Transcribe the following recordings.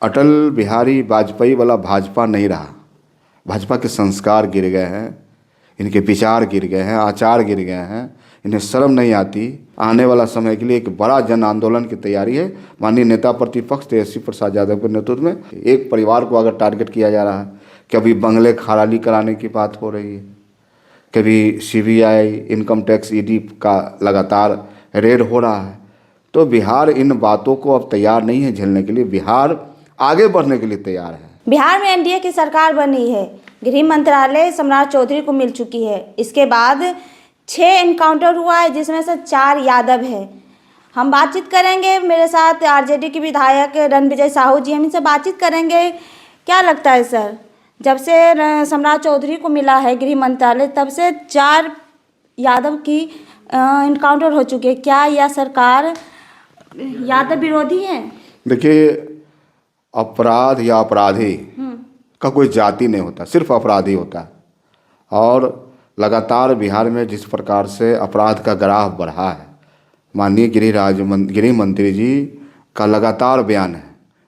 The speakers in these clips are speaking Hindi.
अटल बिहारी वाजपेयी वाला भाजपा नहीं रहा। भाजपा के संस्कार गिर गए हैं, इनके विचार गिर गए हैं, आचार गिर गए हैं, इन्हें शर्म नहीं आती। आने वाला समय के लिए एक बड़ा जन आंदोलन की तैयारी है। माननीय नेता प्रतिपक्ष तेजस्वी प्रसाद यादव के नेतृत्व में एक परिवार को अगर टारगेट किया जा रहा है, कभी बंगले खाली कराने की बात हो रही है, कभी सीबीआई, इनकम टैक्स, ईडी का लगातार रेड हो रहा है, तो बिहार इन बातों को अब तैयार नहीं है झेलने के लिए। बिहार आगे बढ़ने के लिए तैयार है। बिहार में एनडीए की सरकार बनी है, गृह मंत्रालय सम्राट चौधरी को मिल चुकी है। इसके बाद 6 एनकाउंटर हुआ है, जिसमें से 4 यादव है। हम बातचीत करेंगे, मेरे साथ आरजेडी के विधायक रणविजय साहू जी, हम इनसे बातचीत करेंगे। क्या लगता है सर, जब से सम्राट चौधरी को मिला है गृह मंत्रालय, तब से 4 यादव की एनकाउंटर हो चुके हैं। क्या यह सरकार यादव विरोधी है? देखिए, अपराध या अपराधी का कोई जाति नहीं होता, सिर्फ अपराधी होता है। और लगातार बिहार में जिस प्रकार से अपराध का ग्राफ बढ़ा है, माननीय गृह मंत्री जी का लगातार बयान है,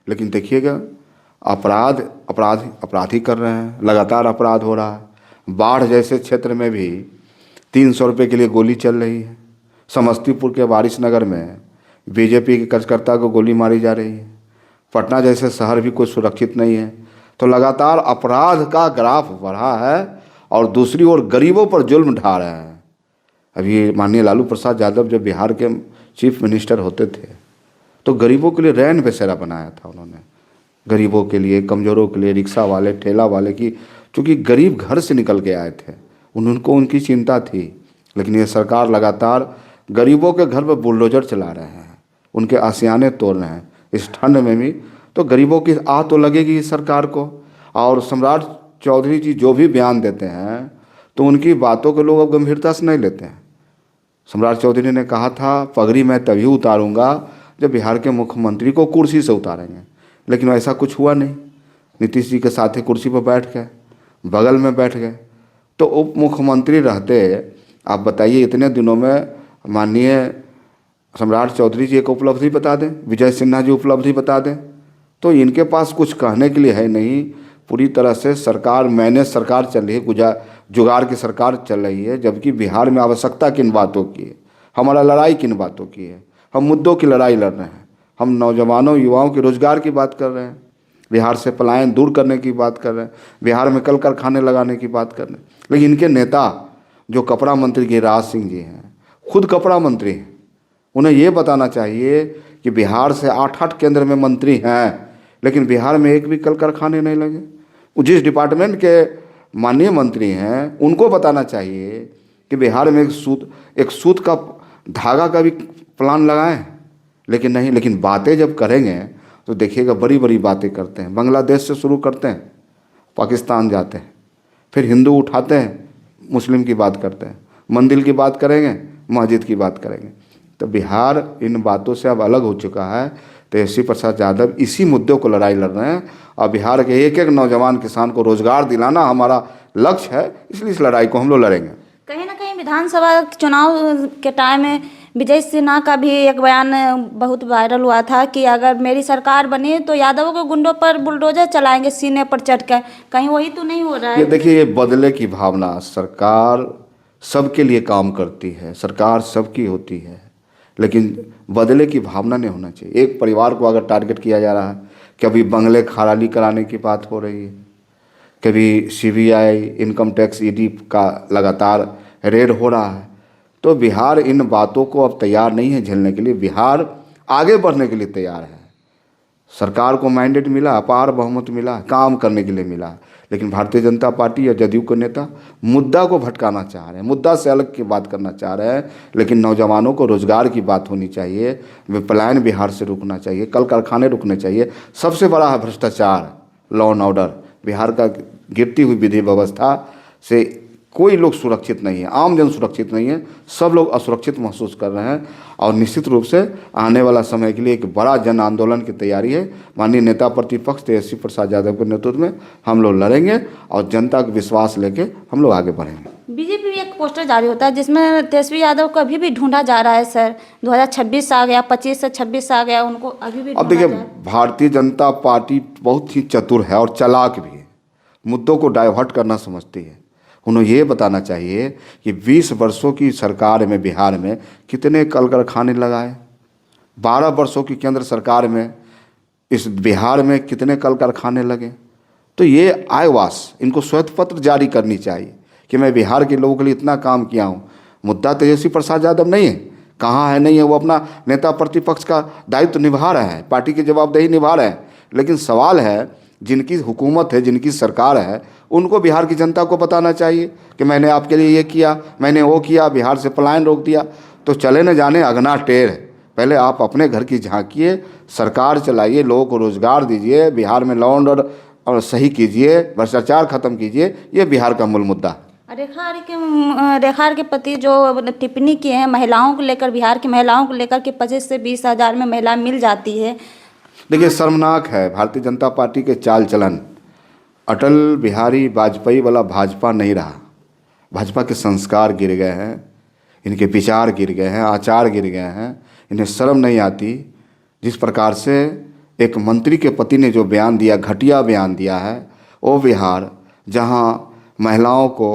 लेकिन देखिएगा अपराधी कर रहे हैं, लगातार अपराध हो रहा है। बाढ़ जैसे क्षेत्र में भी 300 रुपये के लिए गोली चल रही है। समस्तीपुर के वारिसनगर में बीजेपी के कार्यकर्ता को गोली मारी जा रही है। पटना जैसे शहर भी कोई सुरक्षित नहीं है। तो लगातार अपराध का ग्राफ बढ़ा है और दूसरी ओर गरीबों पर जुल्म ढा रहे हैं। अभी माननीय लालू प्रसाद यादव जब बिहार के चीफ मिनिस्टर होते थे, तो गरीबों के लिए रैन बसेरा बनाया था उन्होंने। गरीबों के लिए, कमज़ोरों के लिए, रिक्शा वाले, ठेला वाले की, चूँकि गरीब घर से निकल के आए थे, उनको उनकी चिंता थी। लेकिन ये सरकार लगातार गरीबों के घर पर बुलडोजर चला रहे हैं, उनके आशियाने तोड़ रहे हैं। इस ठंड में भी तो गरीबों की आह तो लगेगी इस सरकार को। और सम्राट चौधरी जी जो भी बयान देते हैं, तो उनकी बातों को लोग अब गंभीरता से नहीं लेते हैं। सम्राट चौधरी ने कहा था, पगड़ी मैं तभी उतारूंगा जब बिहार के मुख्यमंत्री को कुर्सी से उतारेंगे। लेकिन ऐसा कुछ हुआ नहीं। नीतीश जी के साथ ही कुर्सी पर बैठ गए, बगल में बैठ गए। तो उप मुख्यमंत्री रहते, आप बताइए, इतने दिनों में माननीय सम्राट चौधरी जी एक उपलब्धि बता दें, विजय सिन्हा जी उपलब्धि बता दें, तो इनके पास कुछ कहने के लिए है नहीं। पूरी तरह से सरकार मैनेज सरकार चल रही है, जुगाड़ की सरकार चल रही है। जबकि बिहार में आवश्यकता किन बातों की है, हमारा लड़ाई किन बातों की है, हम मुद्दों की लड़ाई लड़ रहे हैं। हम नौजवानों, युवाओं के रोजगार की बात कर रहे हैं, बिहार से पलायन दूर करने की बात कर रहे हैं, बिहार में कल कारखाने लगाने की बात कर रहे हैं। लेकिन इनके नेता जो कपड़ा मंत्री गिरिराज सिंह जी हैं, खुद कपड़ा मंत्री हैं, उन्हें ये बताना चाहिए कि बिहार से 8 केंद्र में मंत्री हैं, लेकिन बिहार में एक भी कल कारखाने नहीं लगे। जिस डिपार्टमेंट के माननीय मंत्री हैं, उनको बताना चाहिए कि बिहार में एक सूत का धागा का भी प्लान लगाएं। लेकिन नहीं, लेकिन बातें जब करेंगे तो देखिएगा बड़ी बड़ी बातें करते हैं। बांग्लादेश से शुरू करते हैं, पाकिस्तान जाते हैं, फिर हिंदू उठाते हैं, मुस्लिम की बात करते हैं, मंदिर की बात करेंगे, मस्जिद की बात करेंगे। तो बिहार इन बातों से अब अलग हो चुका है। तेजस्वी प्रसाद यादव इसी मुद्दों को लड़ाई लड़ रहे हैं और बिहार के एक एक नौजवान किसान को रोजगार दिलाना हमारा लक्ष्य है। इसलिए इस लड़ाई को हम लोग लड़ेंगे। कहीं ना कहीं विधानसभा चुनाव के टाइम में विजय सिन्हा का भी एक बयान बहुत वायरल हुआ था कि अगर मेरी सरकार बनी तो यादवों के गुंडों पर बुलडोजर चलाएंगे सीने पर चढ़कर। कहीं वही तो नहीं हो रहा है? ये देखिए, ये बदले की भावना, सरकार सबके लिए काम करती है, सरकार सबकी होती है, लेकिन बदले की भावना नहीं होना चाहिए। एक परिवार को अगर टारगेट किया जा रहा है, कभी बंगले खाली कराने की बात हो रही है, कभी सीबीआई, इनकम टैक्स, ईडी का लगातार रेड हो रहा है, तो बिहार इन बातों को अब तैयार नहीं है झेलने के लिए। बिहार आगे बढ़ने के लिए तैयार है। सरकार को मैंडेट मिला, अपार बहुमत मिला, काम करने के लिए मिला। लेकिन भारतीय जनता पार्टी या जदयू के नेता मुद्दा को भटकाना चाह रहे हैं, मुद्दा से अलग की बात करना चाह रहे हैं। लेकिन नौजवानों को रोजगार की बात होनी चाहिए, पलायन बिहार से रुकना चाहिए, कल कारखाने रुकने चाहिए। सबसे बड़ा है भ्रष्टाचार, लॉ एंड ऑर्डर। बिहार का गिरती हुई विधि व्यवस्था से कोई लोग सुरक्षित नहीं है, आम जन सुरक्षित नहीं है, सब लोग असुरक्षित महसूस कर रहे हैं। और निश्चित रूप से आने वाला समय के लिए एक बड़ा जन आंदोलन की तैयारी है। माननीय नेता प्रतिपक्ष तेजस्वी प्रसाद यादव के नेतृत्व में हम लोग लड़ेंगे और जनता का विश्वास लेके हम लोग आगे बढ़ेंगे। बीजेपी एक पोस्टर जारी होता है जिसमें तेजस्वी यादव को अभी भी ढूंढा जा रहा है सर। 2026 आ गया, 25 से 26 आ गया, उनको अभी भी अब ढूंढा देखिए, जा रहा है। भारतीय जनता पार्टी बहुत ही चतुर है और चालाक भी है, मुद्दों को डाइवर्ट करना समझती है। उन्हें ये बताना चाहिए कि 20 वर्षों की सरकार में बिहार में कितने कल कारखाने लगाए, 12 वर्षों की केंद्र सरकार में इस बिहार में कितने कल कारखाने लगे। तो ये आयवास इनको श्वेत पत्र जारी करनी चाहिए कि मैं बिहार के लोगों के लिए इतना काम किया हूँ। मुद्दा तेजस्वी प्रसाद यादव नहीं है, कहाँ है नहीं है, वो अपना नेता प्रतिपक्ष का दायित्व निभा रहे हैं, पार्टी की जवाबदेही निभा रहे हैं। लेकिन सवाल है, जिनकी हुकूमत है, जिनकी सरकार है, उनको बिहार की जनता को बताना चाहिए कि मैंने आपके लिए ये किया, मैंने वो किया, बिहार से पलायन रोक दिया। तो चले न जाने अगना टेढ़, पहले आप अपने घर की झांकिए, सरकार चलाइए, लोगों को रोजगार दीजिए, बिहार में लॉ एंड ऑर्डर और सही कीजिए, भ्रष्टाचार खत्म कीजिए। ये बिहार का मूल मुद्दा है। रेखा आर्य के पति जो टिप्पणी किए हैं महिलाओं को लेकर, बिहार की महिलाओं को लेकर कि 25 से 20 हज़ार में महिला मिल जाती है। देखिए, शर्मनाक है भारतीय जनता पार्टी के चाल चलन। अटल बिहारी वाजपेयी वाला भाजपा नहीं रहा। भाजपा के संस्कार गिर गए हैं, इनके विचार गिर गए हैं, आचार गिर गए हैं। इन्हें शर्म नहीं आती जिस प्रकार से एक मंत्री के पति ने जो बयान दिया, घटिया बयान दिया है। वो बिहार जहाँ महिलाओं को,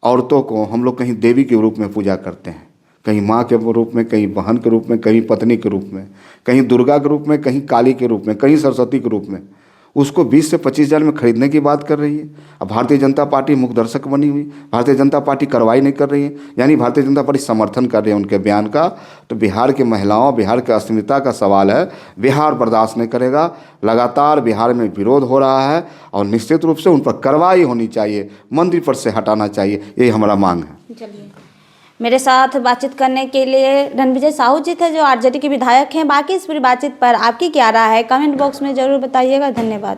औरतों को हम लोग कहीं देवी के रूप में पूजा करते हैं, कहीं माँ के रूप में, कहीं बहन के रूप में, कहीं पत्नी के रूप में, कहीं दुर्गा के रूप में, कहीं काली के रूप में, कहीं सरस्वती के रूप में, उसको 20 से 25 हज़ार में खरीदने की बात कर रही है। अब भारतीय जनता पार्टी मुखदर्शक बनी हुई, भारतीय जनता पार्टी कार्रवाई नहीं कर रही है, यानी भारतीय जनता पार्टी समर्थन कर रही है उनके बयान का। तो बिहार की महिलाओं, बिहार की अस्मिता का सवाल है, बिहार बर्दाश्त नहीं करेगा। लगातार बिहार में विरोध हो रहा है और निश्चित रूप से उन पर कार्रवाई होनी चाहिए, मंत्री पद से हटाना चाहिए, यही हमारा मांग है। चलिए, मेरे साथ बातचीत करने के लिए रणविजय साहू जी थे जो आरजेडी के विधायक हैं। बाकी इस पूरी बातचीत पर आपकी क्या राय है, कमेंट बॉक्स में ज़रूर बताइएगा। धन्यवाद।